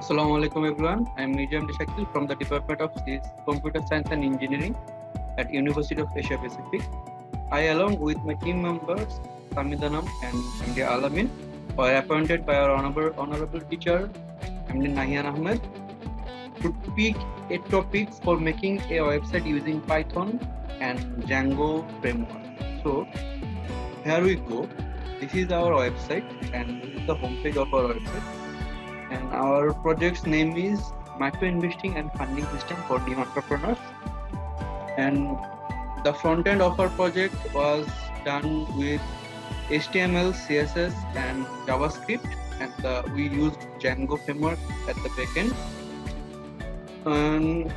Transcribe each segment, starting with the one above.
Assalamu alaikum everyone. I am Nijam Shakil from the Department of Computer Science and Engineering at University of Asia Pacific. I, along with my team members Samidanam and MD Alamin, were appointed by our honorable teacher MD Nahian Ahmed to pick a topic for making a website using Python and Django framework. So here we go. This is our website and this is the homepage of our website. And our project's name is Micro Investing and Funding System for New Entrepreneurs. And the front end of our project was done with HTML, CSS, and JavaScript, and we used Django framework at the backend. And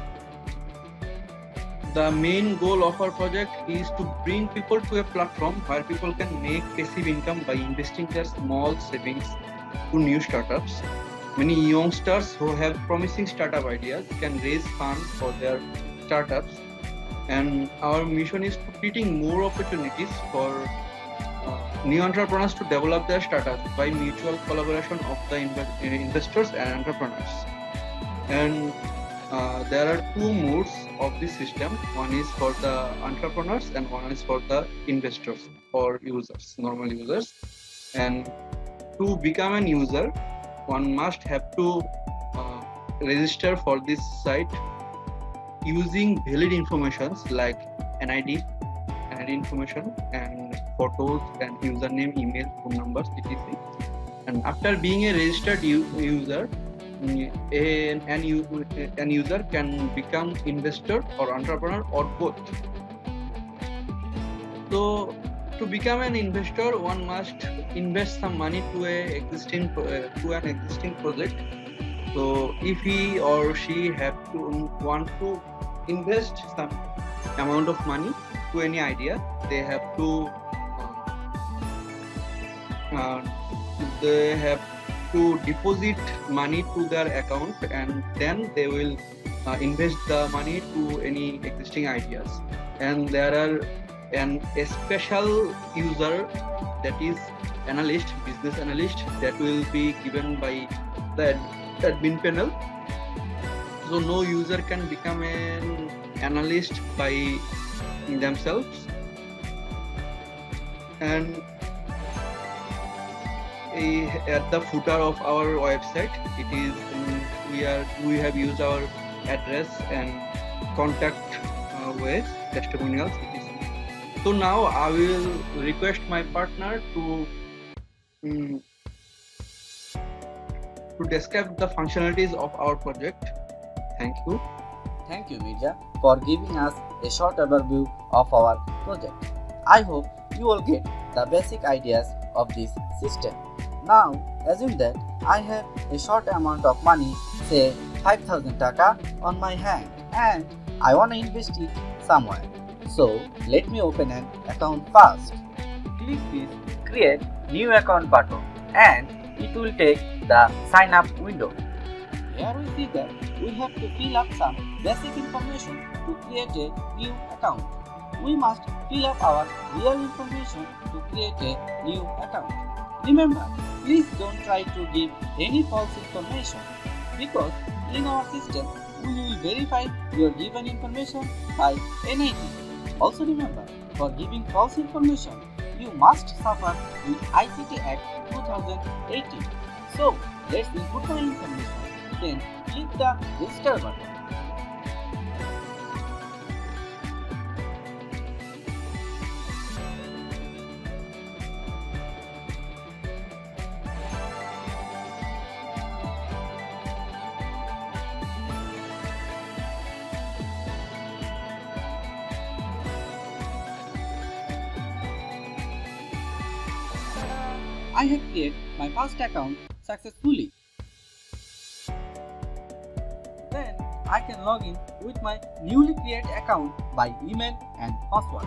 the main goal of our project is to bring people to a platform where people can make passive income by investing their small savings to new startups. Many youngsters who have promising startup ideas can raise funds for their startups, and our mission is to creating more opportunities for new entrepreneurs to develop their startups by mutual collaboration of the investors and entrepreneurs. And there are two modes of this system. One is for the entrepreneurs and one is for the investors or users, normal users. And to become an user, one must have to register for this site using valid informations like NID information and photos and username, email, phone numbers, etc. And after being a registered user, an user can become investor or entrepreneur or both. So to become an investor, one must invest some money to an existing project. So if he or she want to invest some amount of money to any idea, they have to deposit money to their account, and then they will invest the money to any existing ideas. And there are a special user, that is analyst, business analyst, that will be given by the admin panel. So no user can become an analyst by themselves. And at the footer of our website, it is we have used our address and contact ways, testimonials, etc. So now I will request my partner to describe the functionalities of our project. Thank you. Thank you, Mirza, for giving us a short overview of our project. I hope you will get the basic ideas of this system. Now, assume that I have a short amount of money, say 5,000 taka, on my hand, and I want to invest it somewhere. So, let me open an account first. Click this Create New Account button and it will take the Sign Up window. Here we see that we have to fill up some basic information to create a new account. We must fill up our real information to create a new account. Remember, please don't try to give any false information, because in our system we will verify your given information by NID. Also remember, for giving false information, you must suffer with ICT Act 2018. So, let's input my information, then click the register button. I have created my first account successfully. Then I can log in with my newly created account by email and password.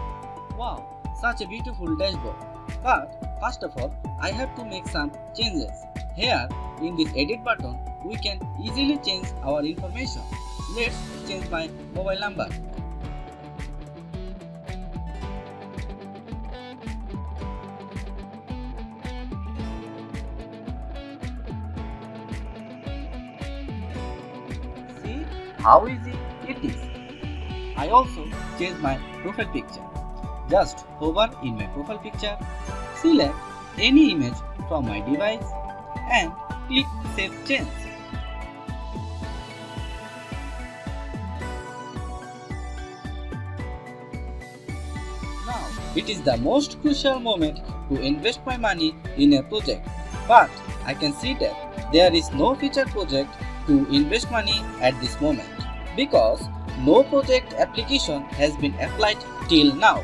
Wow, such a beautiful dashboard. But first of all, I have to make some changes. Here in this edit button, we can easily change our information. Let's change my mobile number. how easy it is. I also change my profile picture. Just hover in my profile picture, select any image from my device and click Save Change. Now, it is the most crucial moment to invest my money in a project, but I can see that there is no future project to invest money at this moment because no project application has been applied till now.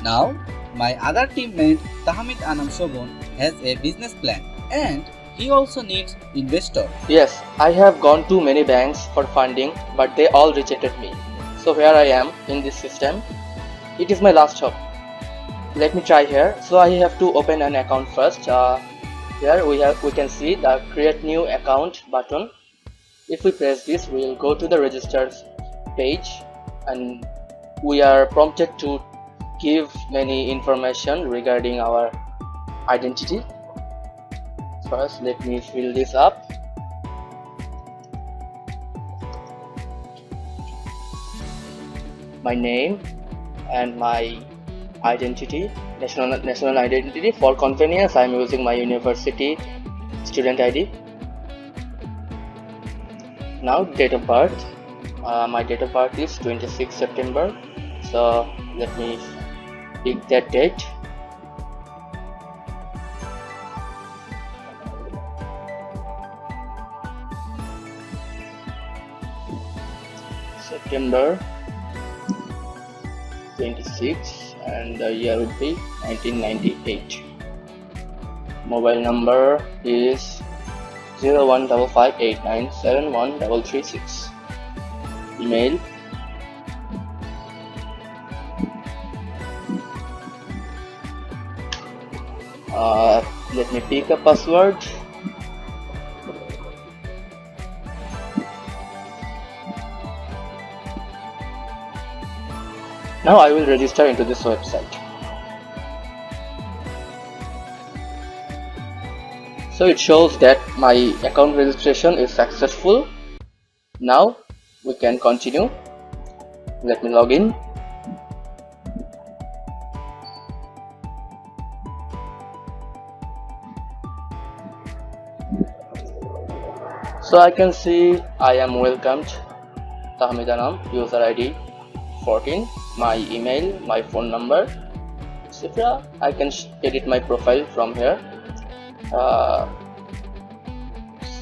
Now, my other teammate Tahmid Anam Shobon has a business plan and he also needs investor. Yes, I have gone to many banks for funding, but they all rejected me. So here I am in this system. It is my last hope. Let me try here. So I have to open an account first. Here we can see the create new account button. If we press this, we will go to the registers page and we are prompted to give many information regarding our identity. First, let me fill this up. My name and my identity, national identity. For convenience, I am using my university student ID. Now, date of birth. My date of birth is 26 September. So let me pick that date. September 26 and the year would be 1998. Mobile number is 015589713336. Email let me pick a password. Now I will register into this website. So it shows that my account registration is successful. Now we can continue. Let me log in. So I can see I am welcomed. Tahmid Anam, user ID 14, my email, my phone number, etc. I can edit my profile from here.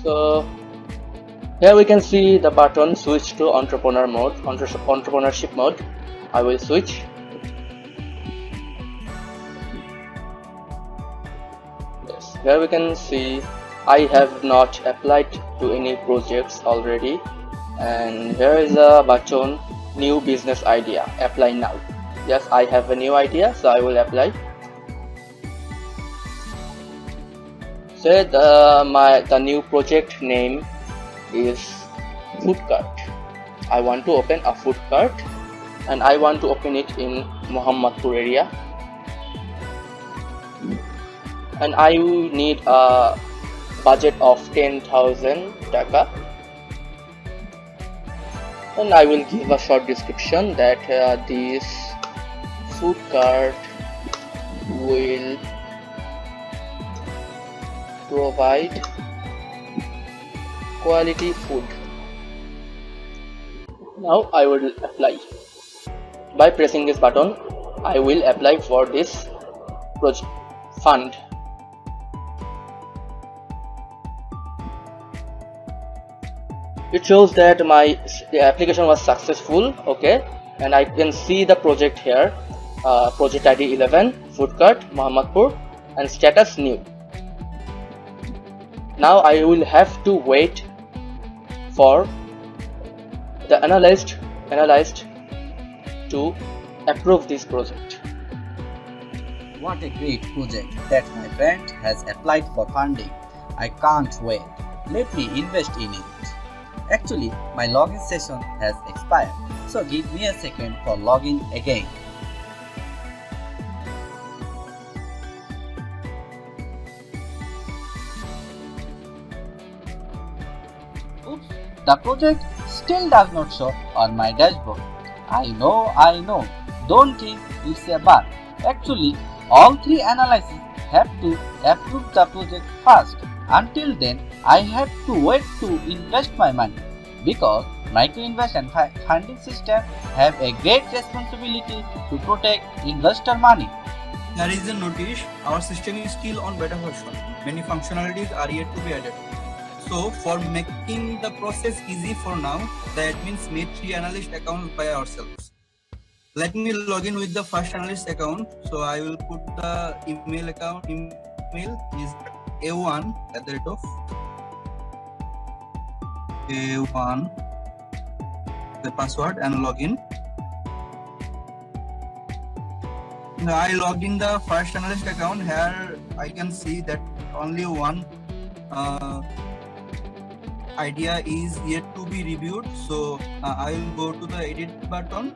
So here we can see the button switch to entrepreneurship mode. I will switch. Yes, here we can see I have not applied to any projects already, and here is a button, new business idea, apply now. Yes, I have a new idea, so I will apply. So the new project name is food cart. I want to open a food cart and I want to open it in Mohammadpur area, and I need a budget of 10,000 taka, and I will give a short description that this food cart will provide quality food. Now I will apply. By pressing this button, I will apply for this project fund. It shows that the application was successful. Okay, and I can see the project here, project ID 11, food cart, Mohammadpur, and status new. Now I will have to wait for the analyst to approve this project. What a great project that my friend has applied for funding. I can't wait. Let me invest in it. Actually, my login session has expired, so give me a second for logging again. Oops, the project still does not show on my dashboard. I know. Don't think it's a bug. Actually, all three analysts have to approve the project first. Until then, I have to wait to invest my money because micro-invest and funding system have a great responsibility to protect investor money. There is a notice, our system is still on beta version. Many functionalities are yet to be added. So for making the process easy for now, the admins made 3 analyst accounts by ourselves. Let me log in with the first analyst account. So I will put the email account. Email is a1 at the rate of a1, the password, and login. Now I logged in the first analyst account. Here I can see that only one idea is yet to be reviewed. So I will go to the edit button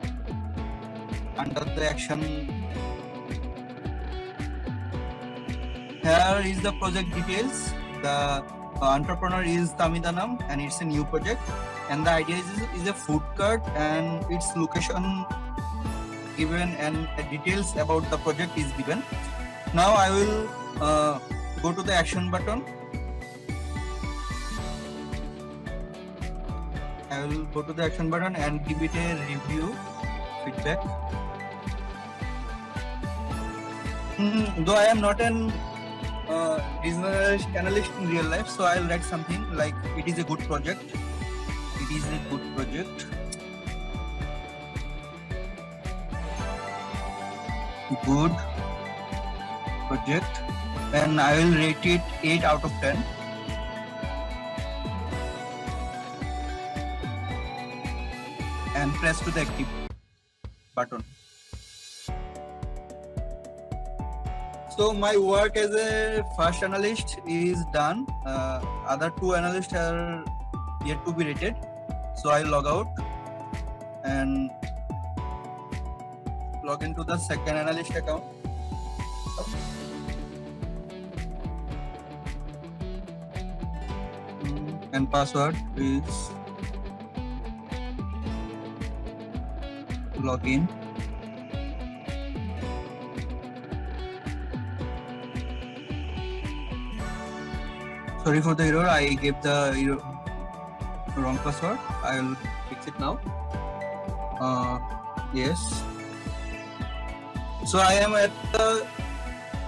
under the action. Here is the project details. The entrepreneur is Tamidanam and it's a new project, and the idea is a food cart and its location given and details about the project is given. Now I will go to the action button. I will go to the action button and give it a review feedback. Though I am not an business analyst in real life, so I'll write something like it is a good project. It is a good project. Good project, and I will rate it 8 out of 10. And press to the active button. So my work as a first analyst is done. Other 2 analysts are yet to be rated. So I log out and log into the second analyst account. And password is login. Sorry for the error. I gave the wrong password. I will fix it now. Yes. So I am at the.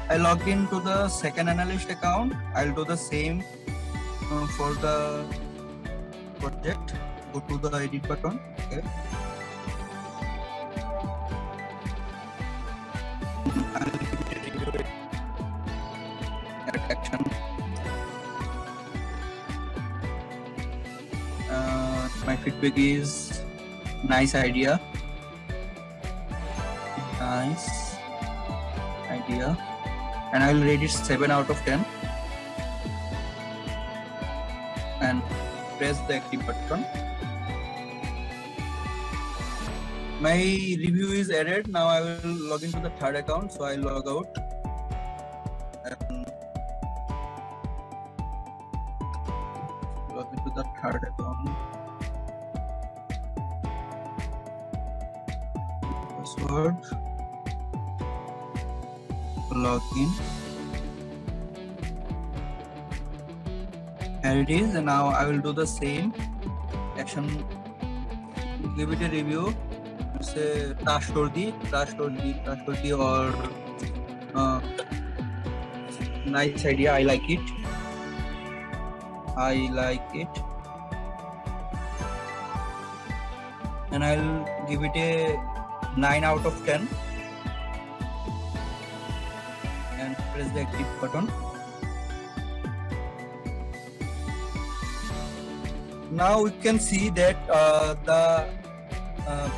I log into the second analyst account. I'll do the same for the project. Go to the edit button. Okay. I'll give it a review. Action. My feedback is nice idea. Nice idea. And I will rate it 7 out of 10. And press the active button. My review is added. Now I will log into the third account. So I log out. And log into the third account. Password. Login. Here it is, and now I will do the same action. Give it a review. Say trustworthy or nice idea. I like it. And I'll give it a 9 out of 10. And press the active button. Now we can see that the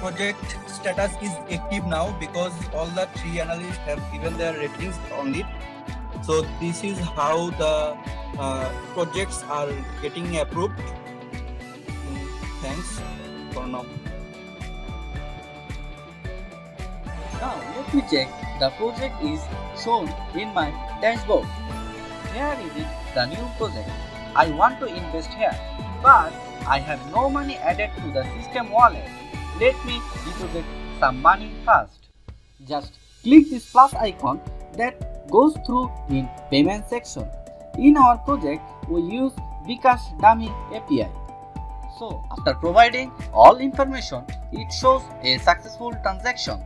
project status is active now because all the 3 analysts have given their ratings on it. So this is how the projects are getting approved. Thanks for now. Now let me check. The project is shown in my dashboard. Here is it, the new project. I want to invest here. but I have no money added to the system wallet. Let me deposit some money first. Just click this plus icon that goes through in payment section. In our project, we use Bikash Dummy API. So after providing all information, it shows a successful transaction.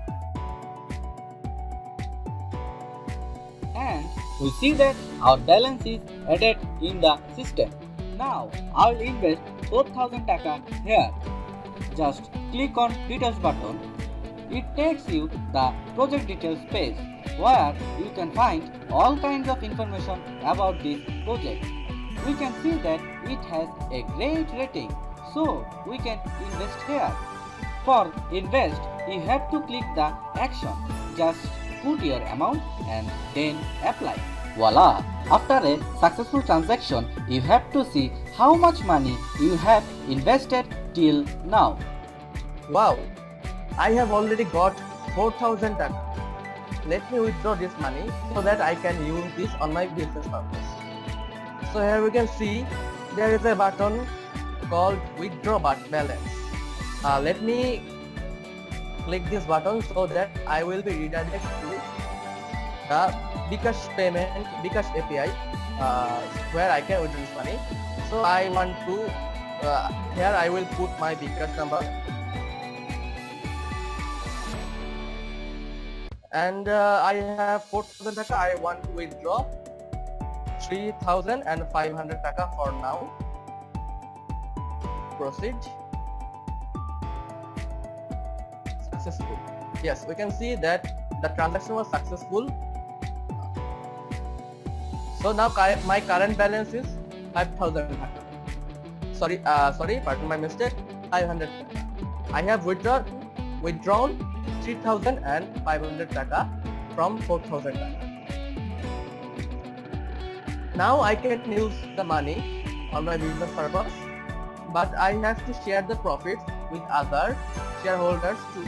And we see that our balance is added in the system. Now I will invest 4000 taka here. Just click on details button. It takes you the project details page where you can find all kinds of information about this project. We can see that it has a great rating, so we can invest here. For invest, you have to click the action. Just put your amount and then apply. Voila! After a successful transaction, you have to see how much money you have invested till now. Wow, I have already got 4000 taka. Let me withdraw this money so that I can use this on my business purpose. So here we can see there is a button called withdraw balance. Let me click this button so that I will be redirected to the Bikash API where I can withdraw this money. So I want to here I will put my Bikash number. And I have 4000 taka. I want to withdraw 3500 taka for now. Proceed. Successful. Yes, we can see that the transaction was successful. So now my current balance is 5000 taka. Sorry, pardon my mistake. 500 taka. I have withdrawn 3500 taka from 4000 taka. Now I can use the money on my business purpose, but I have to share the profits with other shareholders too.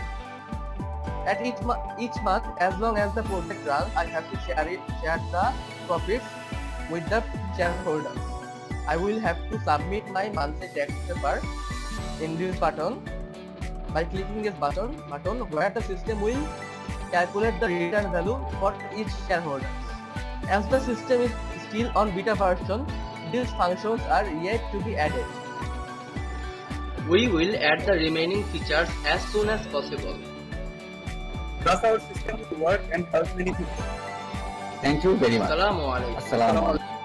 At each month, as long as the project runs, I have to share the profits with the shareholders. I will have to submit my monthly tax paper in this button. By clicking this button where the system will calculate the return value for each shareholder. As the system is still on beta version, these functions are yet to be added. We will add the remaining features as soon as possible. Thus our system will work and help many people. Thank you very much. Assalamu alaikum. Assalamu alaikum.